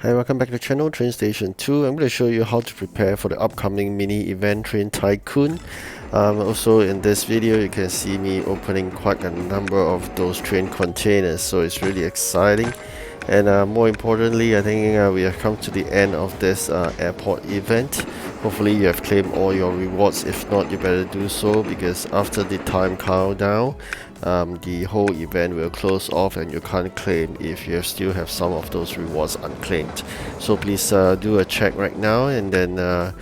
Hi, welcome back to the channel, TrainStation 2. I'm going to show you how to prepare for the upcoming mini event Train Tycoon. Also in this video you can see me opening quite a number of those train containers, so it's really exciting. And more importantly, I think we have come to the end of this airport event. Hopefully you have claimed all your rewards. If not, you better do so, because after the time countdown, the whole event will close off and you can't claim if you still have some of those rewards unclaimed. So please do a check right now and then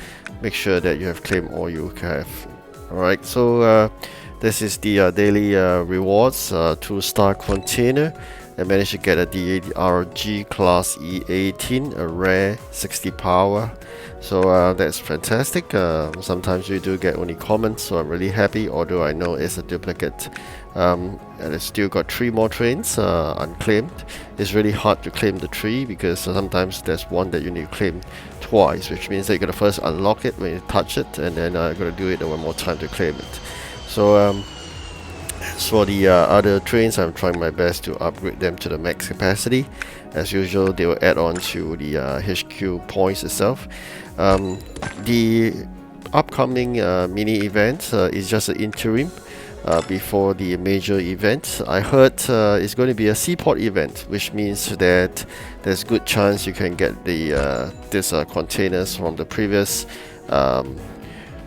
make sure that you have claimed all you have. Alright, so this is the daily rewards, 2-star container. I managed to get a DRG class E18, a rare 60 power. So that's fantastic. Sometimes you do get only commons, so I'm really happy, although I know it's a duplicate. And it's still got 3 more trains unclaimed. It's really hard to claim the 3 because sometimes there's one that you need to claim twice, which means that you gotta first unlock it when you touch it, and then you gotta do it one more time to claim it. So as for the other trains, I'm trying my best to upgrade them to the max capacity. As usual, they will add on to the HQ points itself. The upcoming mini event is just an interim before the major event. I heard it's going to be a seaport event, which means that there's good chance you can get the these containers from the previous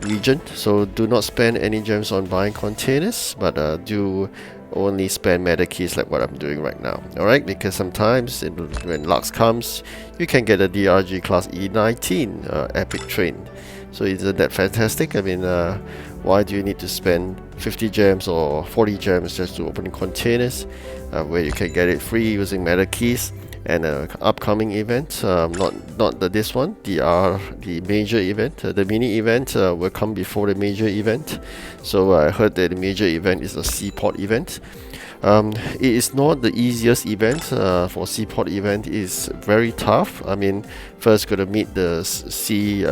region. So do not spend any gems on buying containers, but do only spend meta keys like what I'm doing right now. Alright, because sometimes when Lux comes, you can get a DRG class E19 epic train. So isn't that fantastic? I mean, why do you need to spend 50 gems or 40 gems just to open containers where you can get it free using meta keys? And upcoming event, not this one, the major event, the mini event will come before the major event. So I heard that the major event is a seaport event. It is not the easiest event. For seaport event is very tough. I mean, first got to meet the sea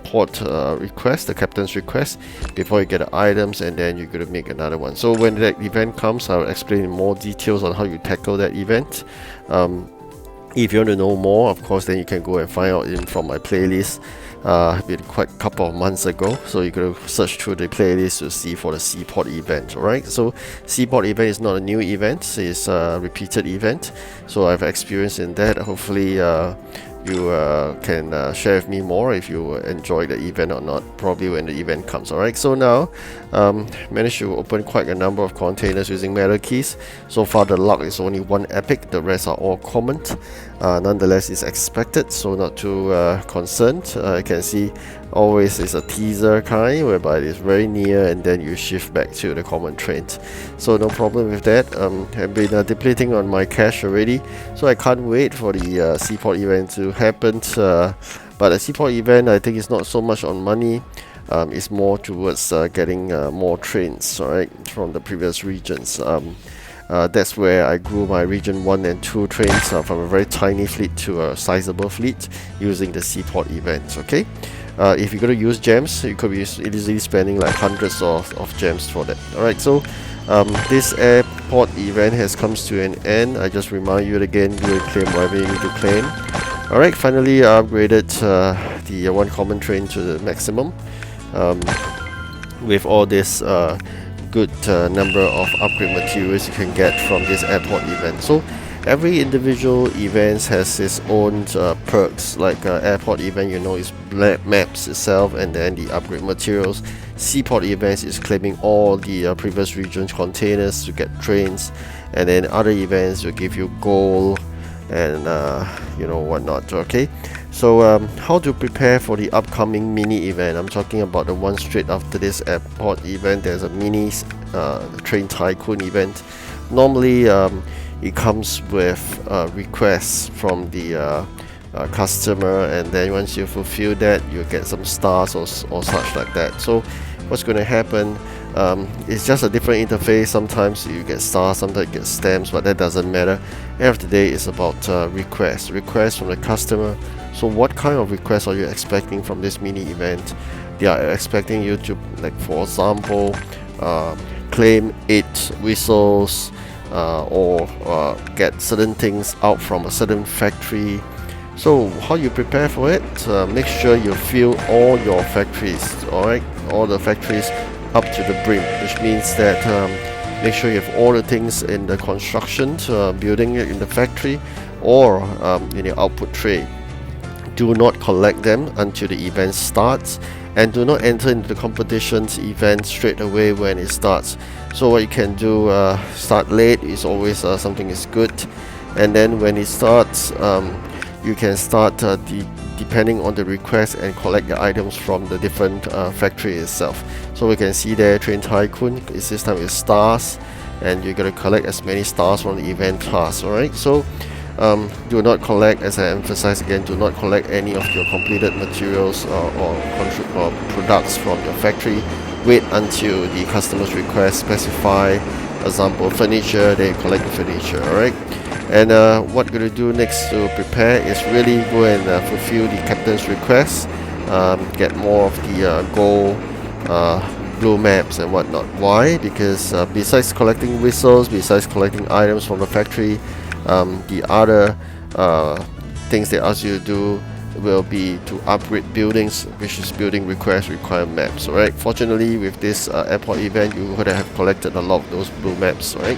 port request, the captain's request, before you get the items, and then you're going to make another one. So when that event comes, I'll explain in more details on how you tackle that event. If you want to know more, of course, then you can go and find out from my playlist. Been quite a couple of months ago, so you can search through the playlist to see for the seaport event. Alright, so seaport event is not a new event, it's a repeated event, so I've experience in that. Hopefully you can share with me more if you enjoy the event or not, probably when the event comes. Alright, so now managed to open quite a number of containers using meta keys. So far the luck is only 1 epic, the rest are all common. Nonetheless, it's expected, so not too concerned. You can see always is a teaser kind whereby it's very near and then you shift back to the common trains, so no problem with that. I've been depleting on my cash already, so I can't wait for the seaport event to happen. But the seaport event, I think, is not so much on money. It's more towards getting more trains, alright, from the previous regions. That's where I grew my region 1 and 2 trains from a very tiny fleet to a sizable fleet using the seaport event. Okay, if you're going to use gems, you could be easily spending like hundreds of gems for that. Alright, so this airport event has come to an end. I just remind you again, do and claim whatever you need to claim. Alright, finally I upgraded the 1 common train to the maximum with all this good number of upgrade materials you can get from this airport event. So every individual event has its own perks, like airport event, you know, is maps itself and then the upgrade materials. Seaport events is claiming all the previous region containers to get trains, and then other events will give you gold and you know, whatnot. Okay, so how to prepare for the upcoming mini event? I'm talking about the one straight after this airport event. There's a mini train tycoon event. Normally it comes with requests from the customer, and then once you fulfill that, you get some stars or such like that. So what's going to happen, it's just a different interface. Sometimes you get stars, sometimes you get stamps, but that doesn't matter. End of the day, it's about requests from the customer. So what kind of requests are you expecting from this mini event? They are expecting you to, like, for example, claim 8 whistles, or get certain things out from a certain factory. So how you prepare for it? Make sure you fill all your factories, alright, all the factories up to the brim, which means that make sure you have all the things in the construction, building it in the factory or in your output tray. Do not collect them until the event starts, and do not enter into the competition's event straight away when it starts. So what you can do, start late is always something is good, and then when it starts, you can start depending on the request and collect the items from the different factory itself. So we can see there Train Tycoon, its system is stars, and you're going to collect as many stars from the event task. Alright, so do not collect, as I emphasize again, do not collect any of your completed materials or products from your factory. Wait until the customer's request specify, example furniture, they collect the furniture. Alright, and what you're going to do next to prepare is really go and fulfill the captain's request, get more of the gold blue maps and whatnot. Why? Because besides collecting whistles, besides collecting items from the factory, the other things they ask you to do will be to upgrade buildings, which is building require maps. Alright, fortunately with this airport event, you would have collected a lot of those blue maps, right?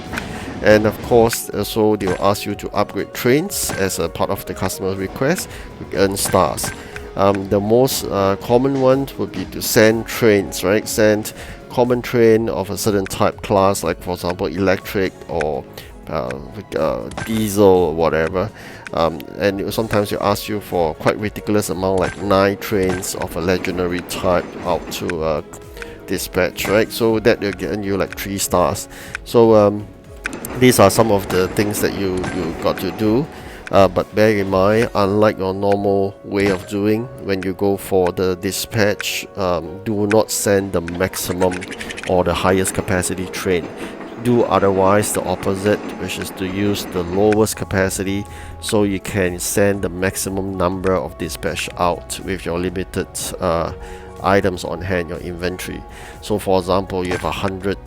And of course also they will ask you to upgrade trains as a part of the customer's request to earn stars. The most common one would be to send trains, right? Send common train of a certain type class, like for example electric or diesel or whatever, and sometimes they ask you for quite ridiculous amount, like 9 trains of a legendary type out to dispatch, right? So that will get you like 3 stars. So these are some of the things that you got to do, but bear in mind, unlike your normal way of doing, when you go for the dispatch, do not send the maximum or the highest capacity train. Do otherwise the opposite, which is to use the lowest capacity so you can send the maximum number of dispatch out with your limited items on hand, your inventory. So for example, you have 100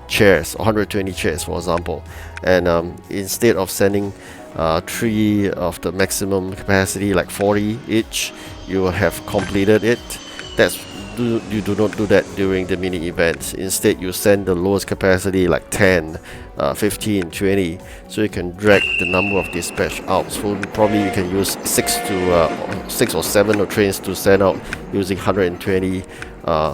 chairs, 120 chairs for example, and instead of sending 3 of the maximum capacity, like 40 each, you will have completed it. You do not do that during the mini event. Instead, you send the lowest capacity like 10, 15, 20, so you can drag the number of dispatch out. So probably you can use 6 or 7 trains to send out using 120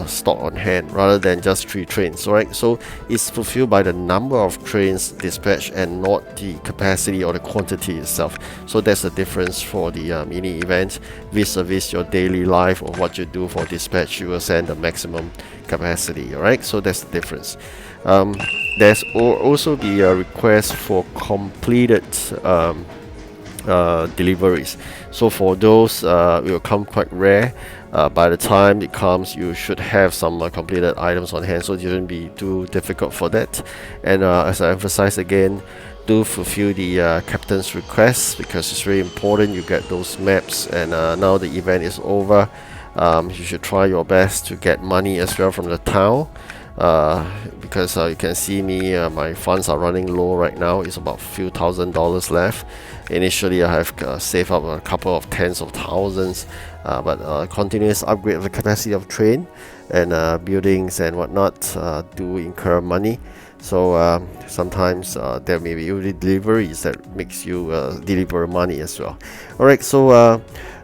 stock on hand rather than just 3 trains. Right? So it's fulfilled by the number of trains dispatched and not the capacity or the quantity itself. So that's the difference for the mini event vis-a-vis your daily life or what you do for dispatch. You will send the maximum capacity. Alright, so that's the difference. There's also the request for completed deliveries. So for those, it will come quite rare. By the time it comes, you should have some completed items on hand, so it shouldn't be too difficult for that. And as I emphasize again, do fulfill the captain's request, because it's very important you get those maps. And now the event is over, you should try your best to get money as well from the town, because you can see me, my funds are running low right now. It's about a few $1,000s left. Initially I have saved up a couple of tens of thousands, but continuous upgrade of the capacity of train and buildings and whatnot do incur money. So sometimes there may be deliveries that makes you deliver money as well. Alright, so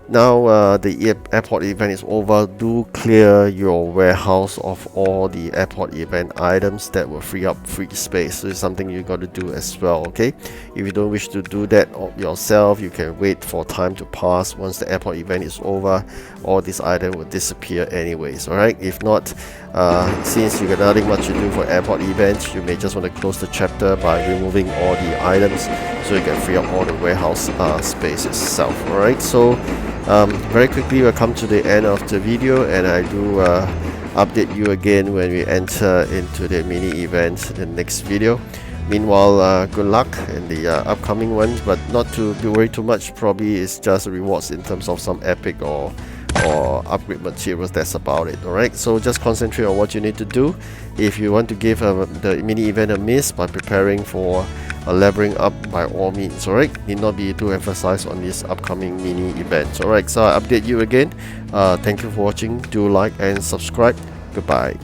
now the airport event is over. Do clear your warehouse of all the airport event items that will free up free space. So it's something you got to do as well. Okay, if you don't wish to do that yourself, you can wait for time to pass. Once the airport event is over, all these items will disappear anyways. Alright, if not, since you got nothing much to do for airport events, you may just want to close the chapter by removing all the items so you can free up all the warehouse space itself. Alright, so very quickly we'll come to the end of the video, and I do update you again when we enter into the mini event in the next video. Meanwhile, good luck in the upcoming ones, but not to be worried too much. Probably it's just rewards in terms of some epic or upgrade materials. That's about it. Alright, so just concentrate on what you need to do. If you want to give the mini event a miss by preparing for leveling up by all means. Alright, need not be too emphasized on these upcoming mini events. Alright, so I update you again. Thank you for watching. Do like and subscribe. Goodbye.